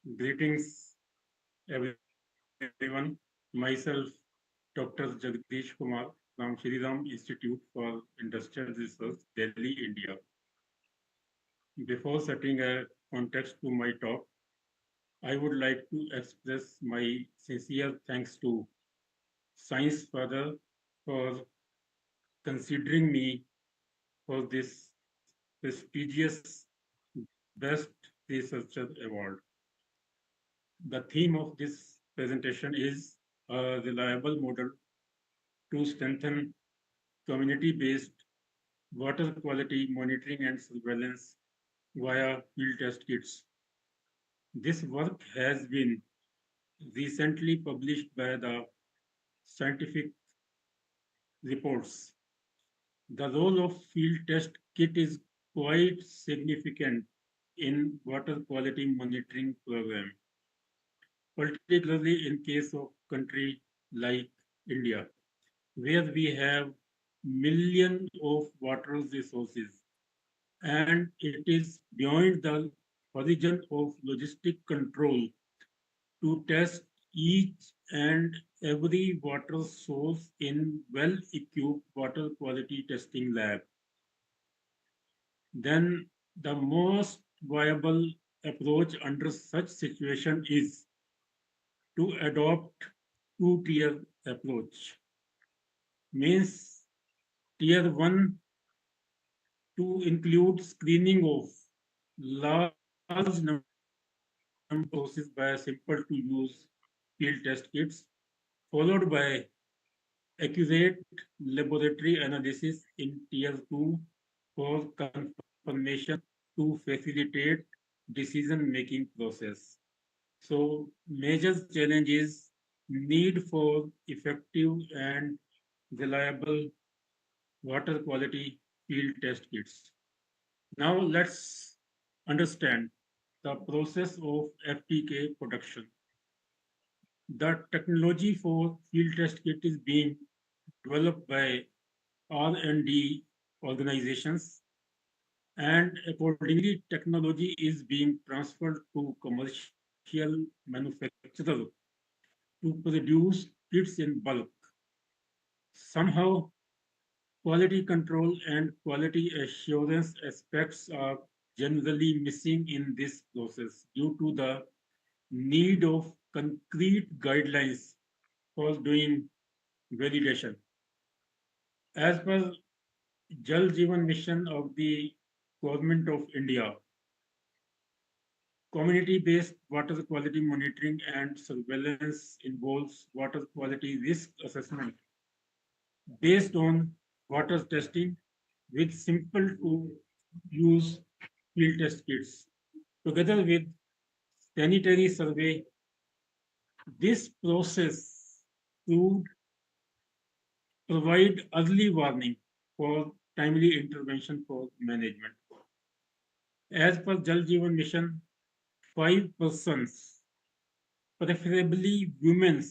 Greetings, everyone. Myself, Dr. Jagdish Kumar from Shriram Institute for Industrial Research, Delhi, India. Before setting a context to my talk, I would like to express my sincere thanks to Science Father for considering me for this prestigious Best Researcher Award. The theme of this presentation is a reliable model to strengthen community-based water quality monitoring and surveillance via field test kits. This work has been recently published by the scientific reports. The role of field test kit is quite significant in water quality monitoring program, particularly in case of country like India, where we have millions of water resources and it is beyond the horizon of logistic control to test each and every water source in well-equipped water quality testing lab. Then the most viable approach under such situation is to adopt two-tier approach. Means tier one to include screening of large number of sources by a simple to use field test kits, followed by accurate laboratory analysis in tier 2 for confirmation to facilitate decision making process. So major challenge is need for effective and reliable water quality field test kits. Now let's understand the process of FTK production. The technology for field test kit is being developed by R&D organizations and accordingly technology is being transferred to commercial manufacturers to produce kits in bulk. Somehow quality control and quality assurance aspects are generally missing in this process due to the need of concrete guidelines for doing validation. As per Jal Jeevan Mission of the Government of India, community-based water quality monitoring and surveillance involves water quality risk assessment based on water testing with simple to use field test kits. Together with sanitary survey, this process to provide early warning for timely intervention for management. As per Jal Jeevan Mission, 5 persons, preferably women,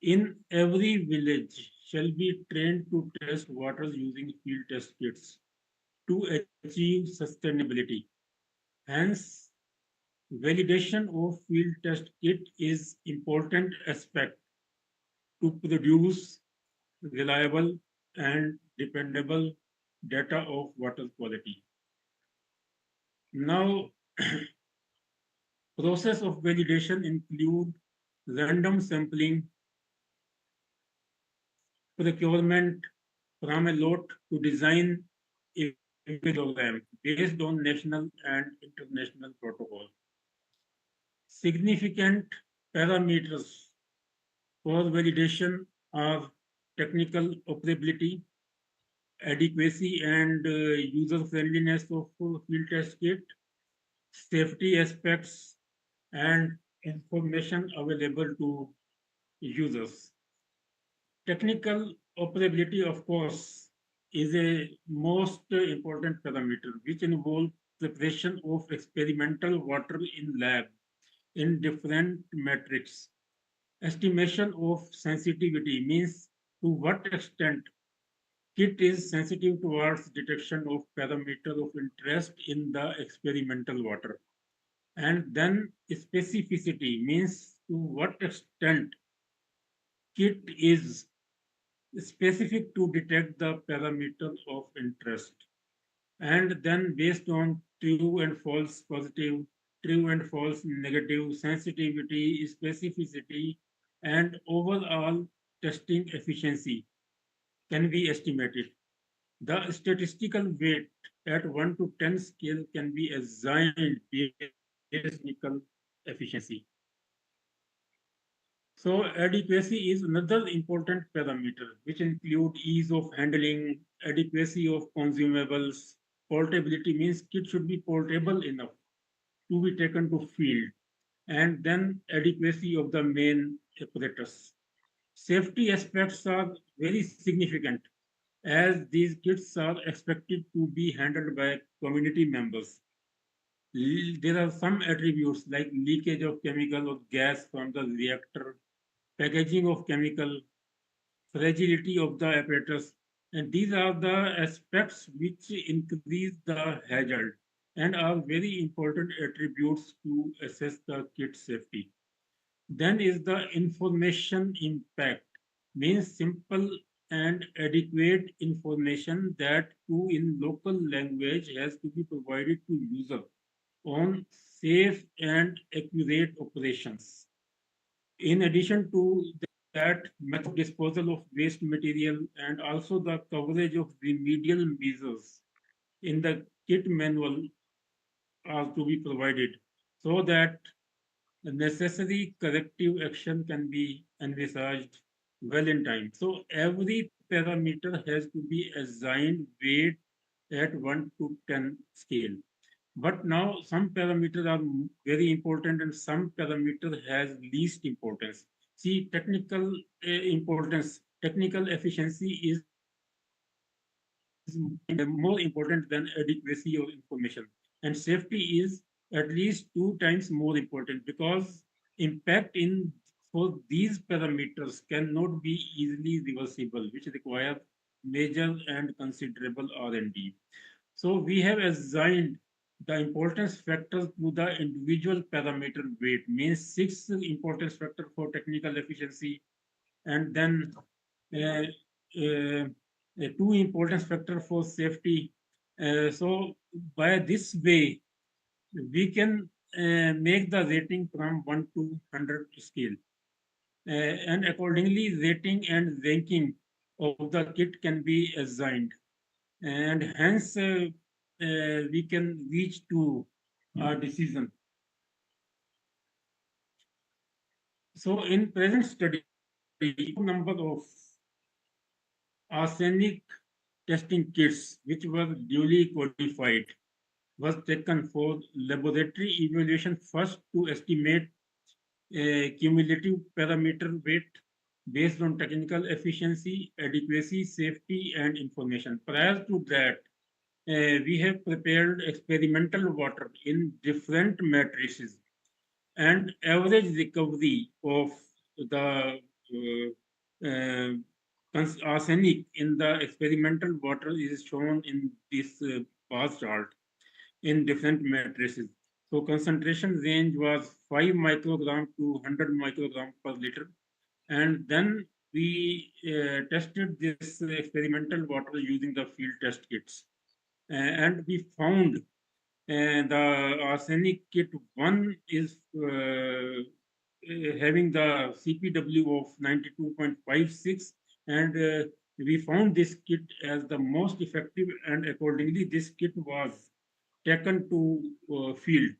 in every village shall be trained to test water using field test kits to achieve sustainability. Hence, validation of field test kit is important aspect to produce reliable and dependable data of water quality. Now, process of validation include random sampling, procurement from a lot to design a program based on national and international protocol. Significant parameters for validation are technical operability, adequacy and user friendliness of field test kit, safety aspects, and information available to users. Technical operability, of course, is a most important parameter which involves preparation of experimental water in lab in different metrics. Estimation of sensitivity means to what extent kit is sensitive towards detection of parameter of interest in the experimental water. And then specificity means to what extent kit is specific to detect the parameters of interest. And then based on true and false positive, true and false negative, sensitivity, specificity, and overall testing efficiency can be estimated. The statistical weight at 1 to 10 scale can be assigned based on technical efficiency. So adequacy is another important parameter, which include ease of handling, adequacy of consumables. Portability means kit should be portable enough to be taken to field, and then adequacy of the main apparatus. Safety aspects are very significant as these kits are expected to be handled by community members. There are some attributes like leakage of chemical or gas from the reactor, packaging of chemical, fragility of the apparatus, and these are the aspects which increase the hazard and are very important attributes to assess the kit safety. Then is the information impact, means simple and adequate information that to in local language has to be provided to user on safe and accurate operations. In addition to that, method of disposal of waste material and also the coverage of remedial measures in the kit manual are to be provided so that the necessary corrective action can be envisaged well in time. So every parameter has to be assigned weight at 1 to 10 scale. But now some parameters are very important and some parameter has least importance. See, technical importance, technical efficiency is more important than adequacy of information. And safety is at least two times more important because impact in for these parameters cannot be easily reversible, which require major and considerable R&D. So we have assigned the importance factor to the individual parameter weight, means six importance factor for technical efficiency, and then uh, uh, two importance factor for safety. So by this way, we can make the rating from 1 to 100 scale. And accordingly, rating and ranking of the kit can be assigned. And hence, we can reach to a decision. So in present study, number of arsenic testing kits which were duly qualified was taken for laboratory evaluation first to estimate cumulative parameter weight based on technical efficiency, adequacy, safety, and information. Prior to that, we have prepared experimental water in different matrices and average recovery of the arsenic in the experimental water is shown in this bar chart in different matrices. So concentration range was 5 microgram to 100 microgram per liter. And then we tested this experimental water using the field test kits. And we found the arsenic kit 1 is having the CPW of 92.56, and we found this kit as the most effective, and accordingly, this kit was taken to field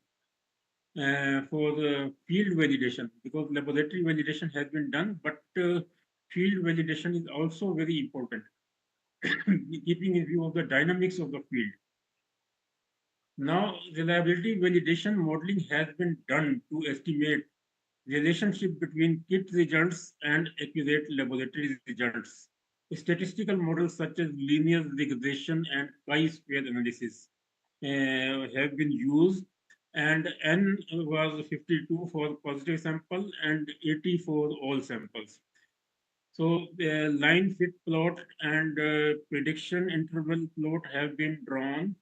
for the field validation because laboratory validation has been done, but field validation is also very important, keeping in view of the dynamics of the field. Now, reliability validation modeling has been done to estimate relationship between kit results and accurate laboratory results. Statistical models such as linear regression and chi-square analysis have been used, and N was 52 for positive sample and 80 for all samples. So line fit plot and prediction interval plot have been drawn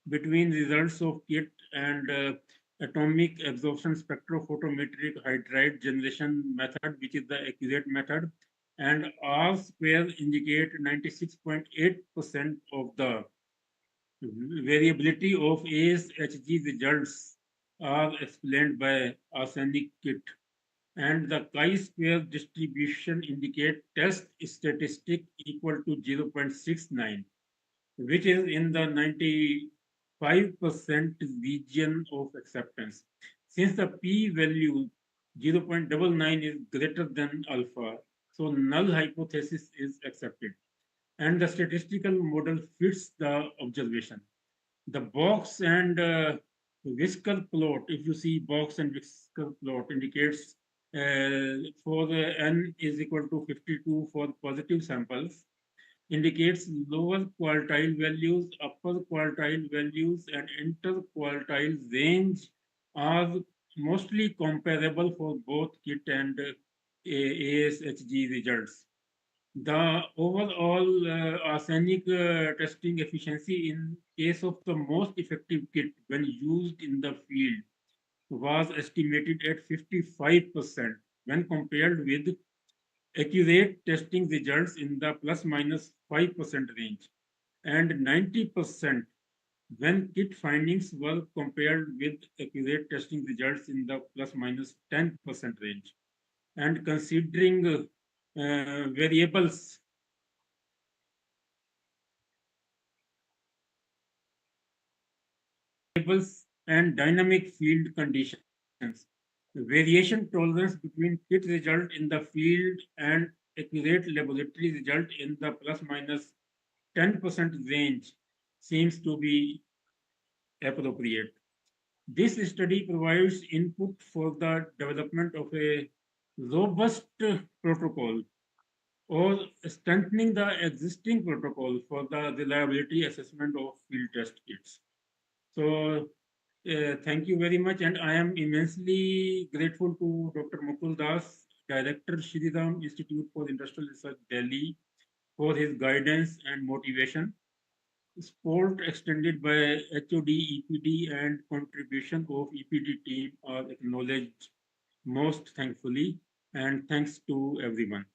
between results of kit and atomic absorption spectrophotometric hydride generation method, which is the accurate method, and R square indicate 96.8% of the variability of ASHG results are explained by arsenic kit, and the chi-square distribution indicate test statistic equal to 0.69, which is in the 95% region of acceptance. Since the p-value 0.99 is greater than alpha, so null hypothesis is accepted, and the statistical model fits the observation. The box and whisker plot, if you see box and whisker plot, indicates for the n is equal to 52 for positive samples, indicates lower quartile values, upper quartile values, and interquartile range are mostly comparable for both KIT and ASHG results. The overall arsenic testing efficiency in case of the most effective kit when used in the field was estimated at 55% when compared with accurate testing results in the plus minus 5% range, and 90% when kit findings were compared with accurate testing results in the plus minus 10% range. And considering variables and dynamic field conditions. Variation tolerance between kit result in the field and accurate laboratory result in the plus minus 10% range seems to be appropriate. This study provides input for the development of a robust protocol or strengthening the existing protocol for the reliability assessment of field test kits. So thank you very much, and I am immensely grateful to Dr. Mukul Das, Director, Shriram Institute for Industrial Research, Delhi, for his guidance and motivation. Support extended by HOD, EPD, and contribution of EPD team are acknowledged most thankfully, and thanks to everyone.